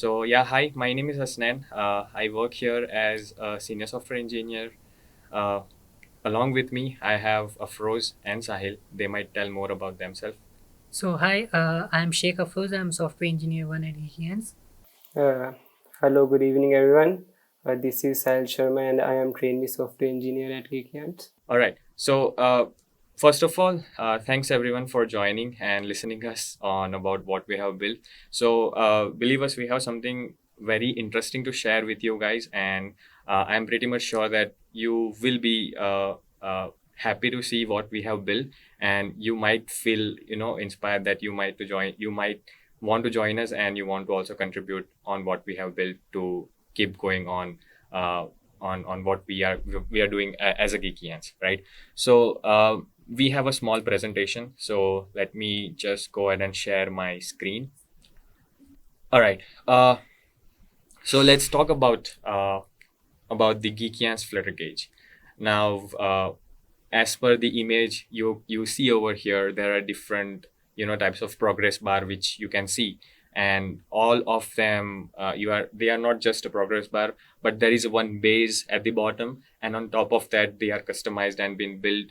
So yeah, hi, my name is Hasnen. I work here as a senior software engineer. Uh, Along with me, I have Afroz and Sahil. They might tell more about themselves. So hi, I'm Shaikh Afroz. I'm software engineer one at GeekyAnts. Uh, Hello, good evening, everyone. This is Sahil Sharma, and I am trainee software engineer at GeekyAnts. All right. First of all, thanks everyone for joining and listening us on about what we have built. Believe us, we have something very interesting to share with you guys, and I'm pretty much sure that you will be happy to see what we have built, and you might feel inspired that you might to join. You might want to join us, and you want to also contribute on what we have built to keep going on. Uh, on what we are doing as a geeky ants, right? We have a small presentation, so let me just go ahead and share my screen. All right. So let's talk about the geeky ants flutter gauge. Now, as per the image you see over here, there are different types of progress bar which you can see, and all of them they are not just a progress bar, but there is one base at the bottom, and on top of that they are customized and been built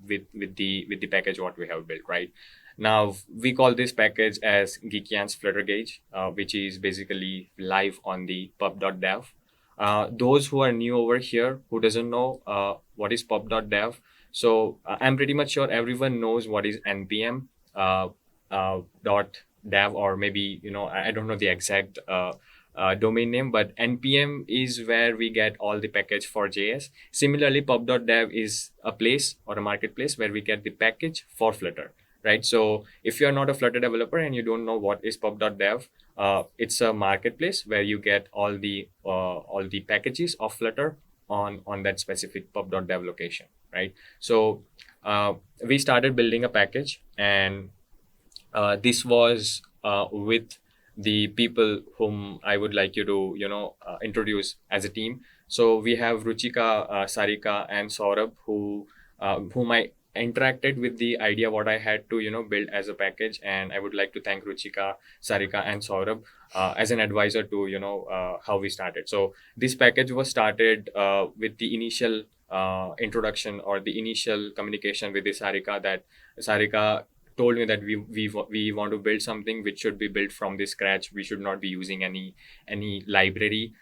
with the package what we have built, right? Now we call this package as GeekyAnts Flutter Gauge, which is basically live on the pub.dev. Those who are new over here who doesn't know what is pub.dev, I'm pretty much sure everyone knows what is npm dot dev, or maybe I don't know the exact domain name, but npm is where we get all the package for JS. Similarly, pub.dev is a place or a marketplace where we get the package for Flutter, right? So if you're not a Flutter developer and you don't know what is pub.dev, it's a marketplace where you get all the packages of Flutter on that specific pub.dev location, right? So we started building a package, and this was with the people whom I would like you to introduce as a team. So we have Ruchika, Sarika, and Saurabh, whom I interacted with the idea what I had to build as a package, and I would like to thank Ruchika, Sarika, and Saurabh as an advisor to how we started. So this package was started with the initial introduction or the initial communication with the Sarika, that Sarika told me that we want to build something which should be built from the scratch. We should not be using any library,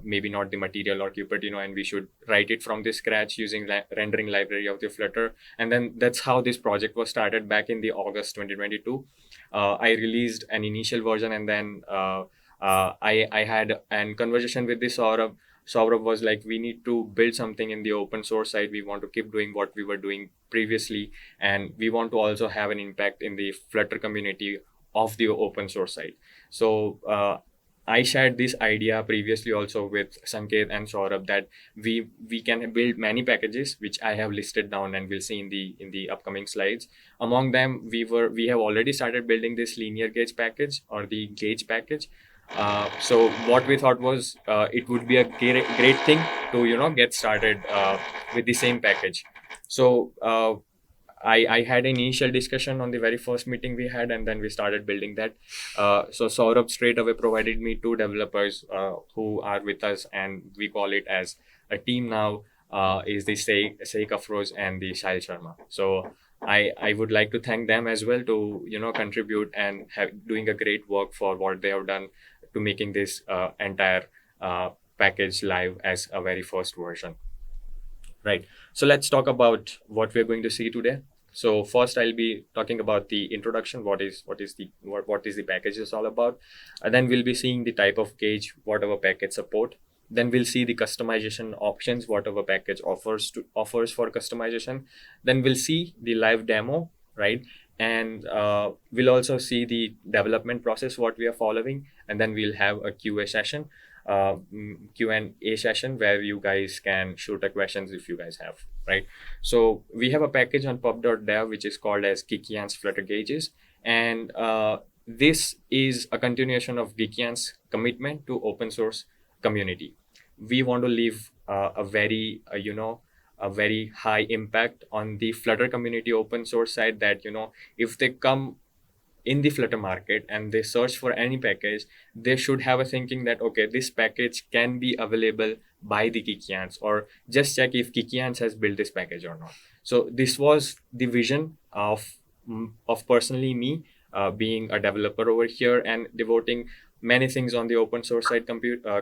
maybe not the material or Cupid, and we should write it from the scratch using rendering library of the Flutter. And then that's how this project was started back in the August 2022. I released an initial version, and then I had an conversation with this Saurabh. Saurabh was like, we need to build something in the open source side. We want to keep doing what we were doing previously, and we want to also have an impact in the Flutter community of the open source side. So I shared this idea previously also with Sanket and Saurabh, that we can build many packages which I have listed down, and we'll see in the upcoming slides. Among them, we have already started building this linear gauge package or the gauge package. So what we thought was it would be a great thing to get started with the same package. So I had an initial discussion on the very first meeting we had, and then we started building that. So Saurabh straight away provided me two developers who are with us, and we call it as a team now. Is the Shaikh Afroz and the Sahil Sharma. So I would like to thank them as well to contribute and doing a great work for what they have done to making this entire package live as a very first version. Right. So let's talk about what we're going to see today. So first, I'll be talking about the introduction. What is the package is all about. And then we'll be seeing the type of gauge, what our package support. Then we'll see the customization options, what our package offers for customization. Then we'll see the live demo, right? And we'll also see the development process, what we are following. And then we'll have a QA session, Q&A session where you guys can shoot a questions if you guys have, right? So we have a package on pub.dev which is called as GeekyAnts Flutter Gauges, and this is a continuation of GeekyAnts commitment to open source community. We want to leave a very high impact on the Flutter community open source side, that if they come in the Flutter market and they search for any package, they should have a thinking that, okay, this package can be available by the GeekyAnts, or just check if GeekyAnts has built this package or not. So this was the vision of personally me, being a developer over here and devoting many things on the open source side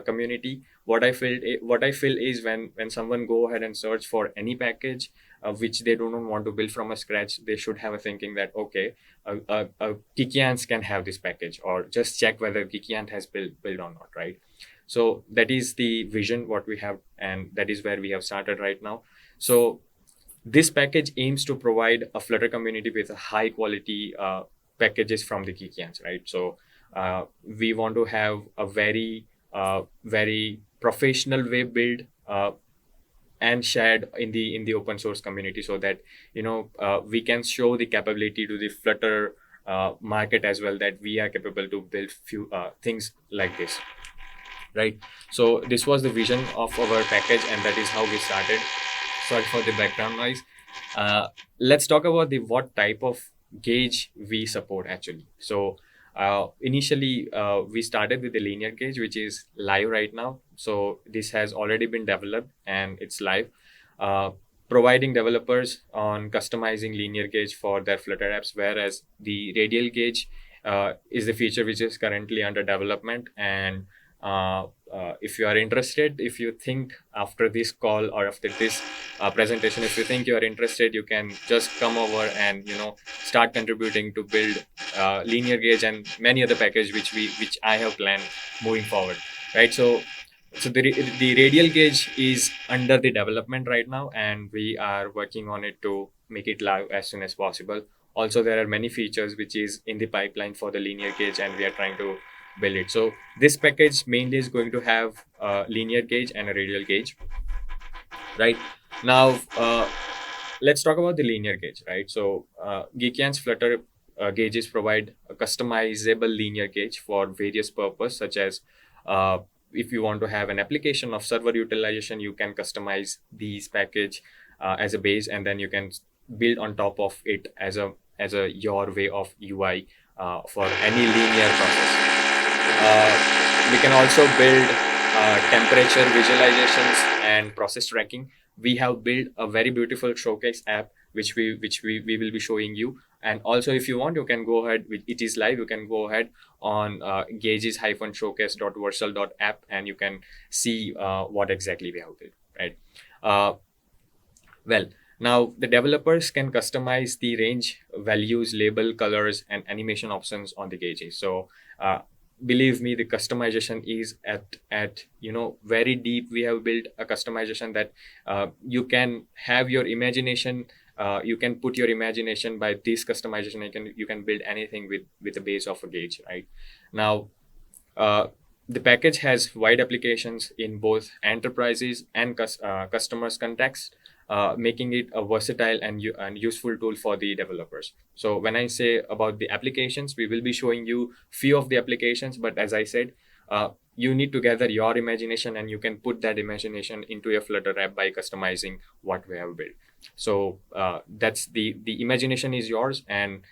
community. What I feel is when someone go ahead and search for any package which they do not want to build from a scratch, they should have a thinking that, okay, GeekyAnts can have this package, or just check whether GeekyAnt has built or not, right? So that is the vision what we have, and that is where we have started right now. So this package aims to provide a Flutter community with a high quality packages from the GeekyAnts, right? So we want to have a very professional way build and shared in the open source community, so that we can show the capability to the Flutter market as well, that we are capable to build few things like this, right? So this was the vision of our package, and that is how we started. Sorry for the background noise. Let's talk about the what type of gauge we support actually. So initially we started with the linear gauge, which is live right now. So this has already been developed and it's live, providing developers on customizing linear gauge for their Flutter apps, whereas the radial gauge is the feature which is currently under development. And if you are interested, if you think after this call or after this presentation, if you think you are interested, you can just come over and start contributing to build linear gauge and many other packages which I have planned moving forward, right? So the radial gauge is under the development right now, and we are working on it to make it live as soon as possible. Also, there are many features which is in the pipeline for the linear gauge, and we are trying to build it. So this package mainly is going to have a linear gauge and a radial gauge, right? Now let's talk about the linear gauge, right? So GeekyAnts Flutter gauges provide a customizable linear gauge for various purposes, such as if you want to have an application of server utilization, you can customize these package as a base, and then you can build on top of it as a your way of UI for any linear process. We can also build temperature visualizations and process tracking. We have built a very beautiful showcase app which we will be showing you. And also, if you want, you can go ahead with it is live. You can go ahead on gauges-showcase.vercel.app and you can see what exactly we have built, right? Well, now the developers can customize the range, values, label, colors, and animation options on the gauges. So believe me, the customization is at very deep. We have built a customization that you can have your imagination. You can put your imagination by this customization. You can build anything with the base of a gauge, right? Now the package has wide applications in both enterprises and customers context, making it a versatile and useful tool for the developers. So when I say about the applications, we will be showing you few of the applications, but as I said, you need to gather your imagination and you can put that imagination into your Flutter app by customizing what we have built. So that's the imagination is yours, and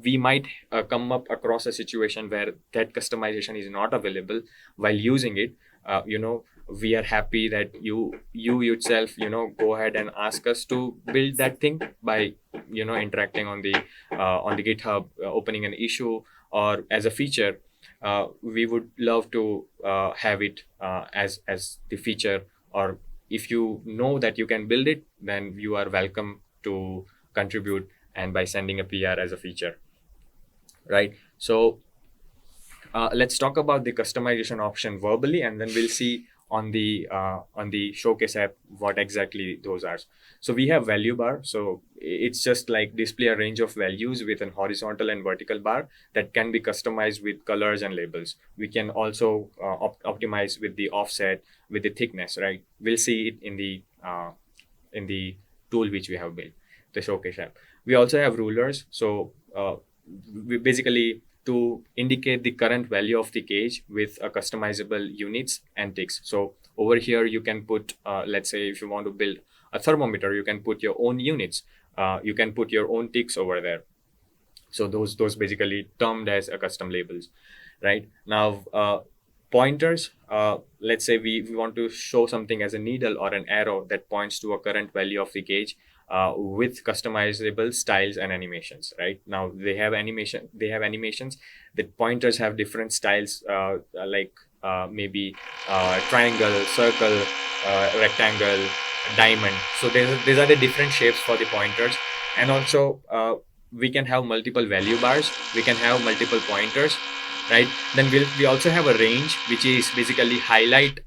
we might come up across a situation where that customization is not available while using it. We are happy that you yourself go ahead and ask us to build that thing by interacting on the GitHub, opening an issue, or as a feature. We would love to have it as the feature, or if you know that you can build it, then you are welcome to contribute and by sending a PR as a feature, right? So let's talk about the customization option verbally, and then we'll see on the showcase app what exactly those are. So we have value bar. So it's just like display a range of values with an horizontal and vertical bar that can be customized with colors and labels. We can also optimize with the offset, with the thickness, right? We'll see it in the tool which we have built, the showcase app. We also have rulers. So we basically to indicate the current value of the gauge with a customizable units and ticks. So over here you can put let's say if you want to build a thermometer, you can put your own units, you can put your own ticks over there. So those basically termed as a custom labels, right? Now pointers, let's say we want to show something as a needle or an arrow that points to a current value of the gauge, with customizable styles and animations. Right now they have animations. The pointers have different styles, like maybe triangle, circle, rectangle, diamond. So these are the different shapes for the pointers. And also we can have multiple value bars, we can have multiple pointers, right? Then we also have a range, which is basically highlight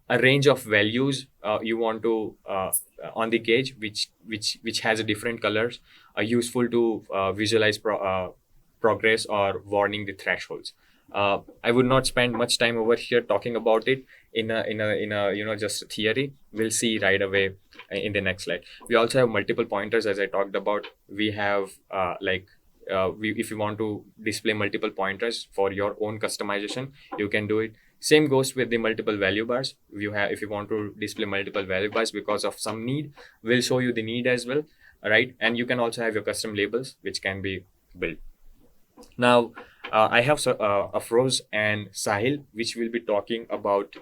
a range of values you want to on the gauge, which has a different colors, useful to visualize progress or warning the thresholds. I would not spend much time over here talking about it in a just theory. We'll see right away in the next slide. We also have multiple pointers, as I talked about. We have if you want to display multiple pointers for your own customization, you can do it. Same goes with the multiple value bars. If you want to display multiple value bars because of some need, we'll show you the need as well, right? And you can also have your custom labels, which can be built. Now, I have Afroz and Sahil, which will be talking about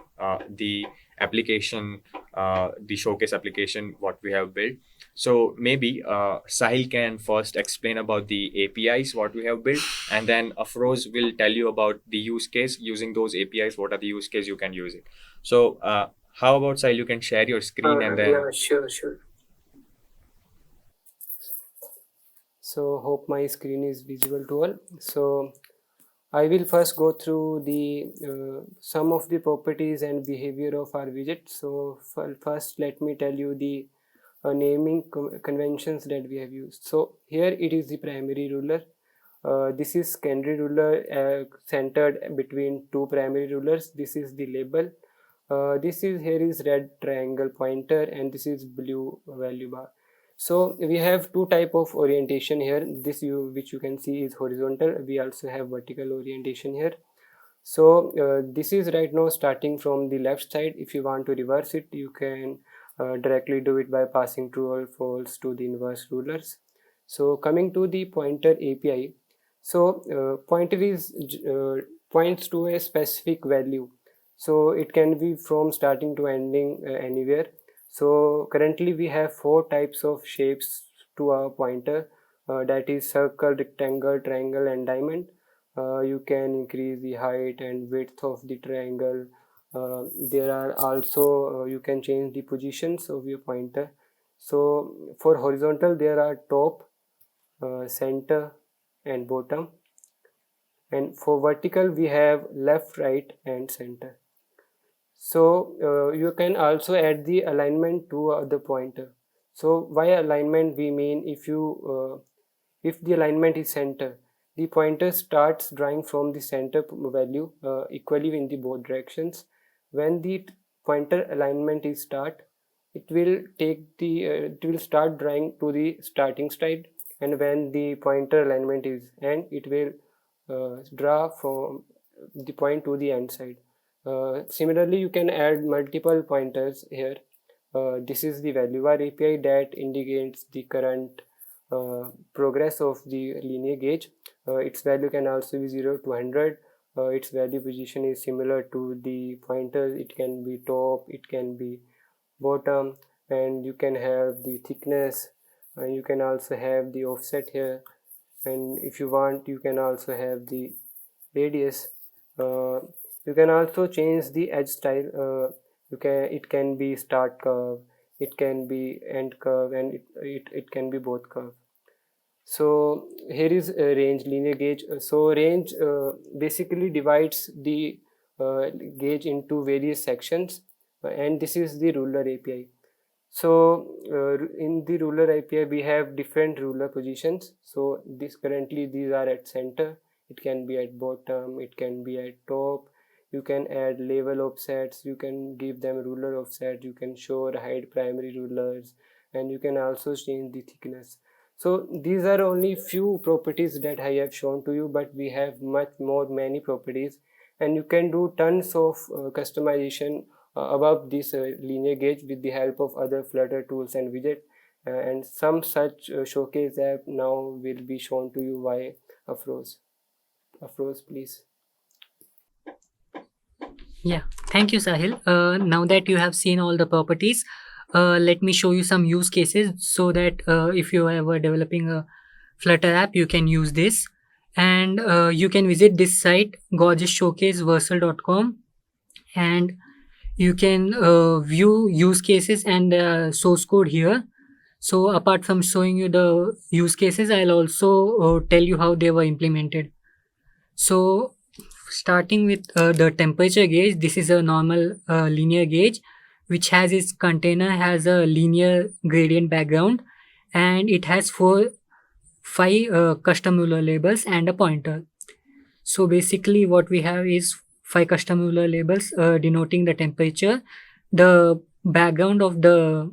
the application, the showcase application, what we have built. So maybe Sahil can first explain about the APIs, what we have built, and then Afroz will tell you about the use case using those APIs. What are the use case you can use it? So, how about Sahil? You can share your screen and then. Yeah, sure. So hope my screen is visible to all. So I will first go through the some of the properties and behavior of our widget. So first let me tell you the naming conventions that we have used. So here it is the primary ruler. This is secondary ruler centered between two primary rulers. This is the label. Here is red triangle pointer, and this is blue value bar. So we have two type of orientation here. Which you can see is horizontal. We also have vertical orientation here. So this is right now starting from the left side. If you want to reverse it, you can directly do it by passing true or false to the inverse rulers. So coming to the pointer API. So pointer is points to a specific value. So it can be from starting to ending anywhere. So currently we have four types of shapes to our pointer, that is circle, rectangle, triangle, and diamond. You can increase the height and width of the triangle. There are also you can change the positions of your pointer. So for horizontal there are top, center, and bottom, and for vertical we have left, right, and center. So you can also add the alignment to the pointer. So by alignment we mean if the alignment is center, the pointer starts drawing from the center value equally in the both directions. When the pointer alignment is start, it will start drawing to the starting side, and when the pointer alignment is end, it will draw from the point to the end side. Similarly, you can add multiple pointers here. This is the value bar API that indicates the current progress of the linear gauge. Its value can also be 0 to 100. Its value position is similar to the pointers. It can be top, it can be bottom, and you can have the thickness, and you can also have the offset here, and if you want you can also have the radius. You can also change the edge style. It can be start curve, it can be end curve, and it can be both curve. So here is a range linear gauge. So range basically divides the gauge into various sections, and this is the ruler API. So in the ruler API we have different ruler positions. So currently these are at center, it can be at bottom, it can be at top. You can add level offsets, you can give them ruler offset, you can show or hide primary rulers, and you can also change the thickness. So these are only few properties that I have shown to you, but we have many properties, and you can do tons of customization above this linear gauge with the help of other Flutter tools and widget, and some such showcase app now will be shown to you Afroz. Afroz, please. Yeah, thank you, Sahil. Now that you have seen all the properties, let me show you some use cases so that if you are ever developing a Flutter app, you can use this. And you can visit this site, gorgeousshowcaseversal.com, and you can view use cases and source code here. So apart from showing you the use cases, I'll also tell you how they were implemented. So starting with the temperature gauge, this is a normal linear gauge which has its container has a linear gradient background, and it has five custom ruler labels and a pointer. So basically what we have is five custom ruler labels denoting the temperature. The background of the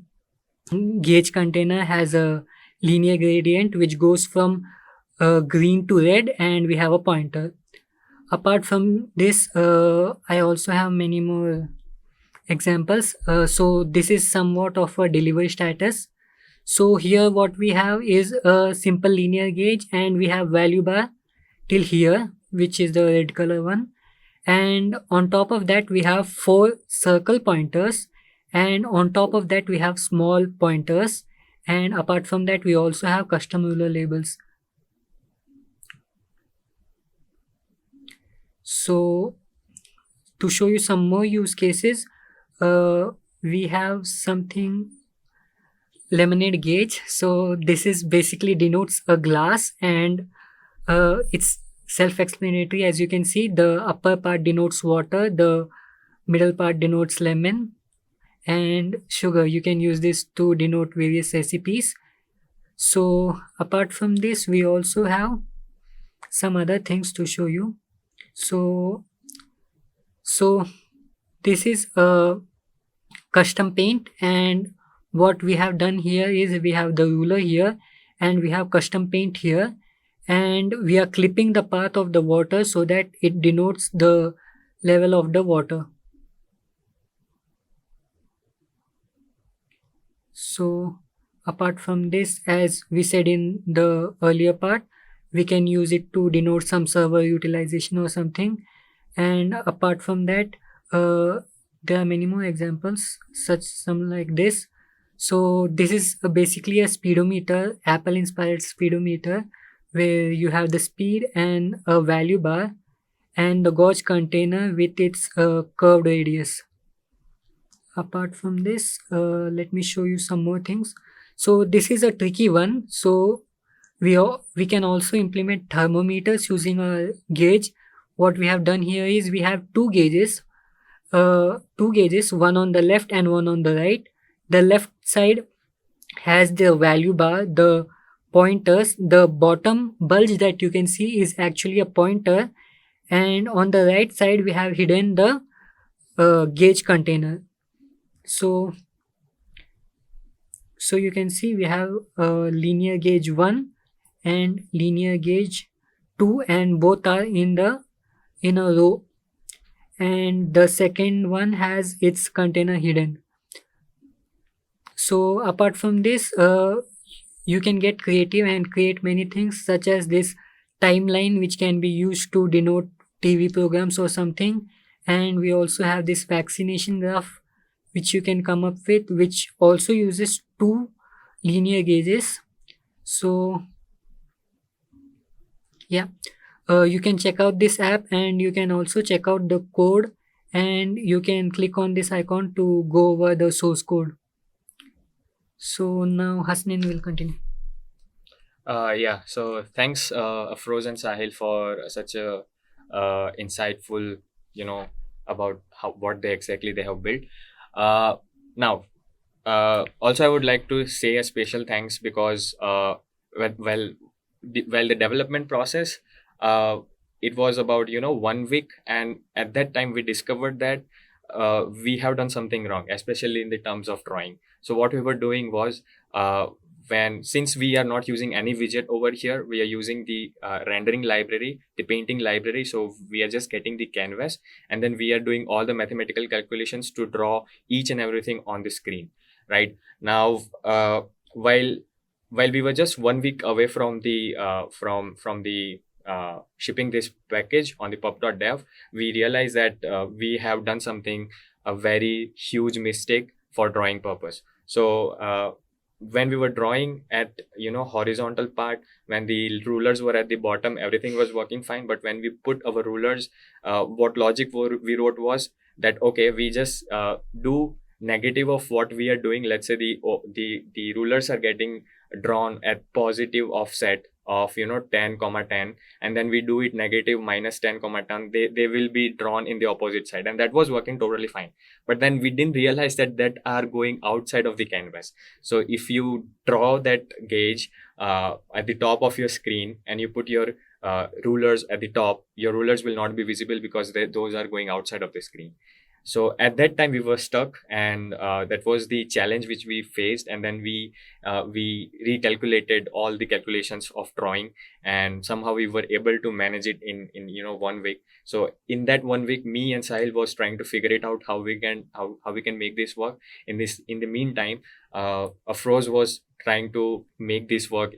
gauge container has a linear gradient which goes from green to red, and we have a pointer. Apart from this, I also have many more examples. So this is somewhat of a delivery status. So here what we have is a simple linear gauge, and we have value bar till here, which is the red color one. And on top of that we have four circle pointers, and on top of that we have small pointers, and apart from that we also have custom ruler labels. So to show you some more use cases, we have something lemonade gauge. So this is basically denotes a glass, and it's self-explanatory. As you can see, the upper part denotes water, the middle part denotes lemon, and sugar. You can use this to denote various recipes. So apart from this, we also have some other things to show you. So this is a custom paint, and what we have done here is we have the ruler here and we have custom paint here, and we are clipping the path of the water so that it denotes the level of the water. So apart from this, as we said in the earlier part, we can use it to denote some server utilization or something. And apart from that, there are many more examples, such some like this. So this is basically a speedometer, Apple inspired speedometer, where you have the speed and a value bar and the gauge container with its curved radius. Apart from this, let me show you some more things. So this is a tricky one. So we can also implement thermometers using a gauge. What we have done here is we have two gauges, one on the left and one on the right. The left side has the value bar, the pointers. The bottom bulge that you can see is actually a pointer, and on the right side we have hidden the gauge container. So you can see we have linear gauge 1 and linear gauge 2, and both are in a row, and the second one has its container hidden. So apart from this, you can get creative and create many things, such as this timeline which can be used to denote TV programs or something. And we also have this vaccination graph which you can come up with, which also uses two linear gauges. So yeah, you can check out this app, and you can also check out the code, and you can click on this icon to go over the source code. So now Hasnin will continue. Yeah, so thanks Afroz and Sahil for such a insightful, about what they exactly they have built. Now, also I would like to say a special thanks because the development process, it was about 1 week, and at that time we discovered that we have done something wrong, especially in the terms of drawing. So what we were doing was, since we are not using any widget over here, we are using the rendering library, the painting library. So we are just getting the canvas, and then we are doing all the mathematical calculations to draw each and everything on the screen. Right now, while we were just 1 week away from the shipping this package on the pub.dev, we realized that we have done something, a very huge mistake for drawing purpose. So when we were drawing at horizontal part, when the rulers were at the bottom, everything was working fine. But when we put our rulers, what logic we wrote was that okay, we just do negative of what we are doing. Let's say the rulers are getting drawn at positive offset of 10 comma 10, and then we do it negative minus 10 comma 10, they will be drawn in the opposite side, and that was working totally fine. But then we didn't realize that are going outside of the canvas. So if you draw that gauge at the top of your screen and you put your rulers at the top, your rulers will not be visible because those are going outside of the screen. So at that time we were stuck, and that was the challenge which we faced. And then we recalculated all the calculations of drawing, and somehow we were able to manage it in 1 week. So in that 1 week, me and Sahil was trying to figure it out how we can make this work. In the meantime, Afroz was trying to make this work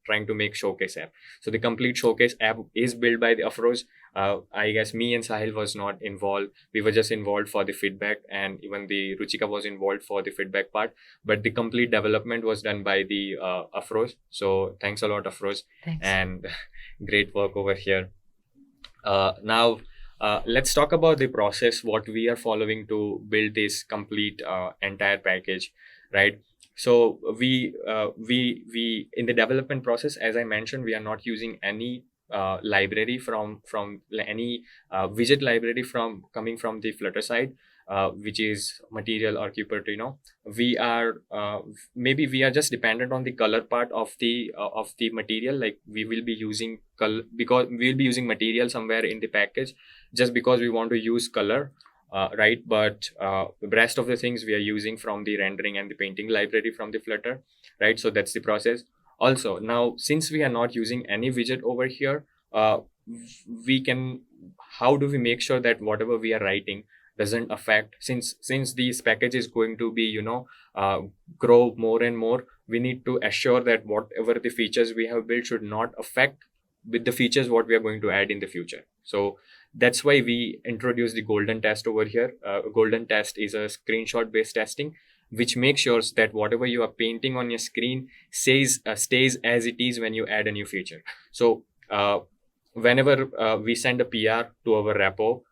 trying to make Showcase app. So the complete Showcase app is built by the Afroz. I guess me and Sahil was not involved. We were just involved for the feedback, and even the Ruchika was involved for the feedback part. But the complete development was done by the Afroz. So thanks a lot, Afroz. Thanks. And great work over here. Now, let's talk about the process, what we are following to build this complete entire package, right? So we in the development process, as I mentioned, we are not using any library from any widget library coming from the Flutter side, which is Material or Cupertino. We are maybe we are just dependent on the color part of the material. Like we will be using color because we will be using material somewhere in the package, just because we want to use color. Right, but the rest of the things we are using from the rendering and the painting library from the Flutter, right? So that's the process. Also, now since we are not using any widget over here, how do we make sure that whatever we are writing doesn't affect, since this package is going to be grow more and more, we need to assure that whatever the features we have built should not affect with the features what we are going to add in the future. So that's why we introduced the golden test over here. Golden test is a screenshot based testing, which makes sure that whatever you are painting on your screen stays as it is when you add a new feature. So whenever we send a PR to our repo,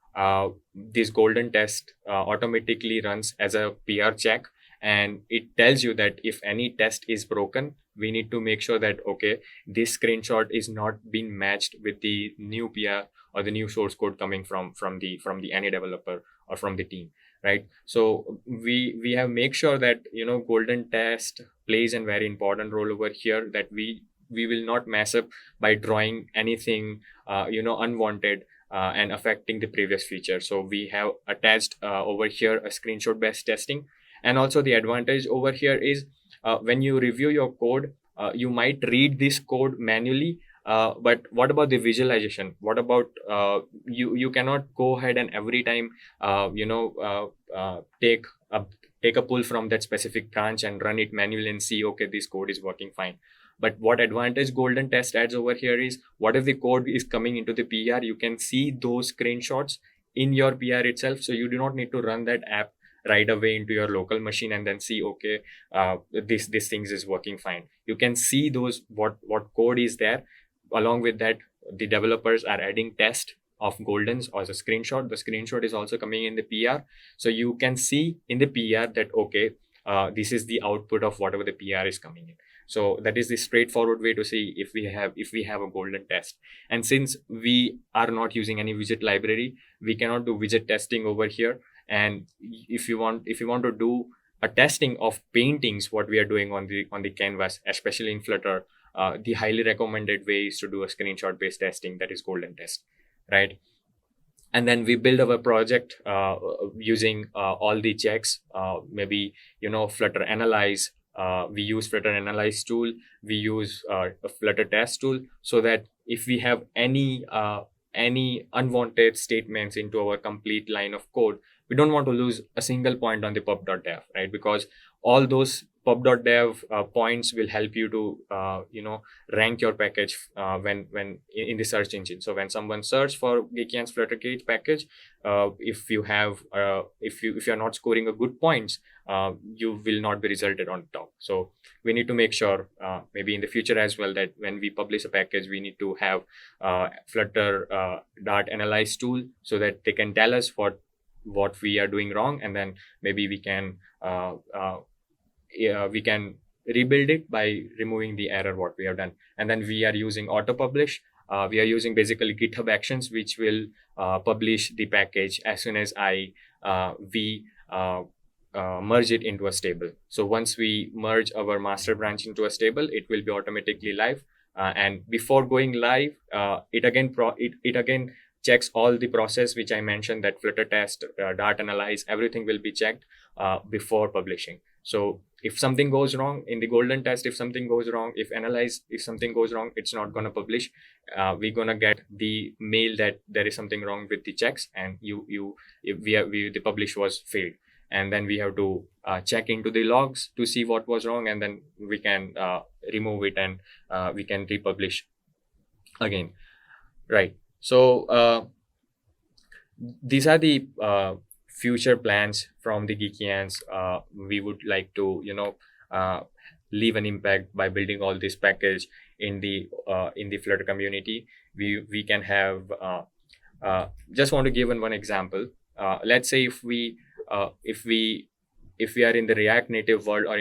this golden test automatically runs as a PR check, and it tells you that if any test is broken, we need to make sure that okay, this screenshot is not being matched with the new PR or the new source code coming from the any developer or from the team, right? So we have make sure that golden test plays a very important role over here, that we will not mess up by drawing anything unwanted and affecting the previous feature. So we have attached over here a screenshot based testing. And also the advantage over here is when you review your code, you might read this code manually, but what about the visualization? What about you cannot go ahead and every time take a pull from that specific branch and run it manually and see okay, this code is working fine. But what advantage golden test adds over here is, what if the code is coming into the PR, you can see those screenshots in your PR itself. So you do not need to run that app right away into your local machine and then see okay, this things is working fine. You can see those what code is there. Along with that, the developers are adding test of goldens as a screenshot. The screenshot is also coming in the PR, so you can see in the PR that okay, this is the output of whatever the PR is coming in. So that is the straightforward way to see if we have a golden test. And since we are not using any widget library, we cannot do widget testing over here. And if you want to do a testing of paintings, what we are doing on the canvas, especially in Flutter, the highly recommended way is to do a screenshot based testing, that is golden test, right? And then we build our project using all the checks, maybe Flutter Analyze. We use Flutter Analyze tool. We use a Flutter test tool, so that if we have any unwanted statements into our complete line of code, we don't want to lose a single point on the pub.dev, right? Because all those pub.dev points will help you to rank your package when in the search engine. So when someone search for GeekyAnts Flutter Gauge package, if you have if you're not scoring a good points, you will not be resulted on top. So we need to make sure maybe in the future as well that when we publish a package, we need to have Flutter Dart analyze tool so that they can tell us what we are doing wrong, and then maybe we can rebuild it by removing the error what we have done. And then we are using auto publish. We are using basically GitHub Actions, which will publish the package as soon as we merge it into a stable. So once we merge our master branch into a stable, it will be automatically live. And before going live, it again checks all the process which I mentioned, that Flutter test, Dart analyze, everything will be checked before publishing. So if something goes wrong in the golden test, if something goes wrong, if something goes wrong, it's not going to publish. We're going to get the mail that there is something wrong with the checks, and the publish was failed. And then we have to check into the logs to see what was wrong, and then we can remove it, and we can republish again. Right. So these are the future plans from the GeekyAnts. We would like to leave an impact by building all this package in the Flutter community. We can have just want to give one example. Let's say if we are in the React Native world, or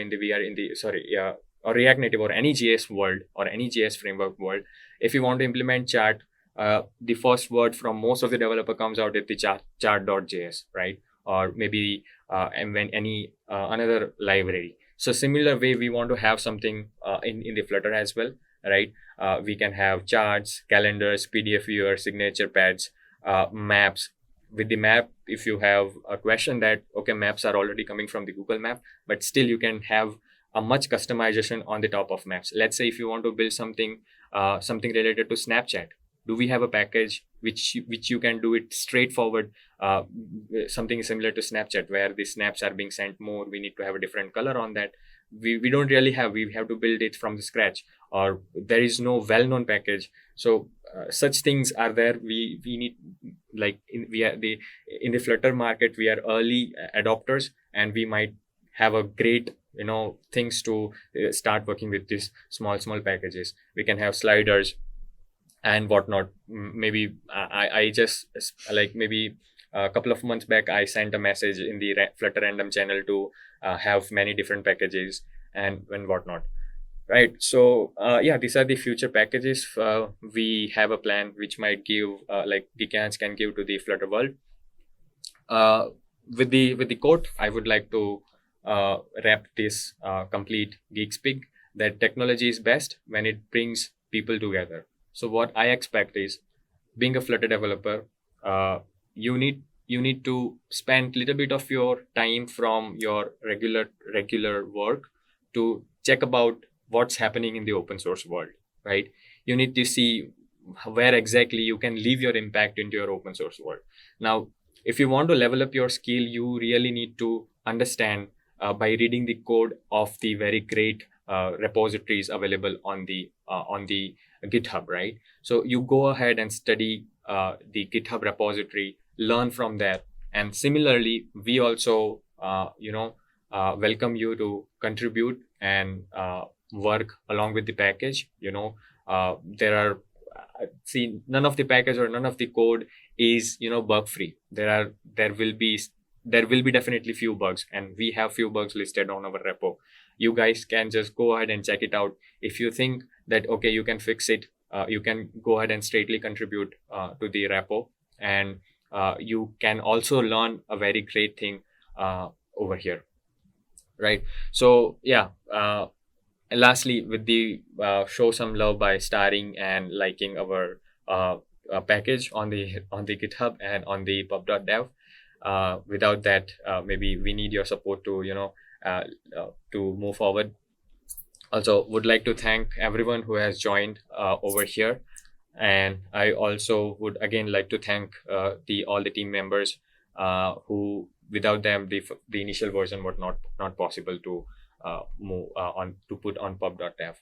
or React Native or any JS world or any JS framework world, if you want to implement chart, the first word from most of the developer comes out at the chart.js, right? Or maybe and when any another library. So similar way, we want to have something in the Flutter as well, right? We can have charts, calendars, PDF viewer, signature pads, maps. With the map, if you have a question that, okay, maps are already coming from the Google Map, but still you can have a much customization on the top of maps. Let's say if you want to build something related to Snapchat, do we have a package which you can do it straightforward, something similar to Snapchat, where the snaps are being sent more, we need to have a different color on that. We don't really have, we have to build it from the scratch, or there is no well-known package. So such things are there. We need, like in the Flutter market, we are early adopters, and we might have a great things to start working with these small packages. We can have sliders and whatnot. Maybe I just, like, maybe a couple of months back, I sent a message in the Flutter random channel to have many different packages and whatnot, right? So these are the future packages. We have a plan which might give like GeekyAnts can give to the Flutter world. With the quote, I would like to wrap this complete GeekSpeak, that technology is best when it brings people together. So what I expect is, being a Flutter developer, you need to spend a little bit of your time from your regular work to check about what's happening in the open source world, right? You need to see where exactly you can leave your impact into your open source world. Now, if you want to level up your skill, you really need to understand by reading the code of the very great repositories available on the GitHub, right? So you go ahead and study the GitHub repository, learn from there. And similarly, we also welcome you to contribute and work along with the package. There are none of the package or none of the code is bug free. There will be definitely few bugs, and we have few bugs listed on our repo. You guys can just go ahead and check it out. If you think that, okay, you can fix it, you can go ahead and straightly contribute to the repo, and you can also learn a very great thing over here, right? So lastly, with the show some love by starring and liking our package on the GitHub and on the pub.dev. Without that, maybe we need your support to to move forward. Also, would like to thank everyone who has joined over here, and I also would again like to thank all the team members who, without them, the initial version was not possible to move on to put on pub.dev.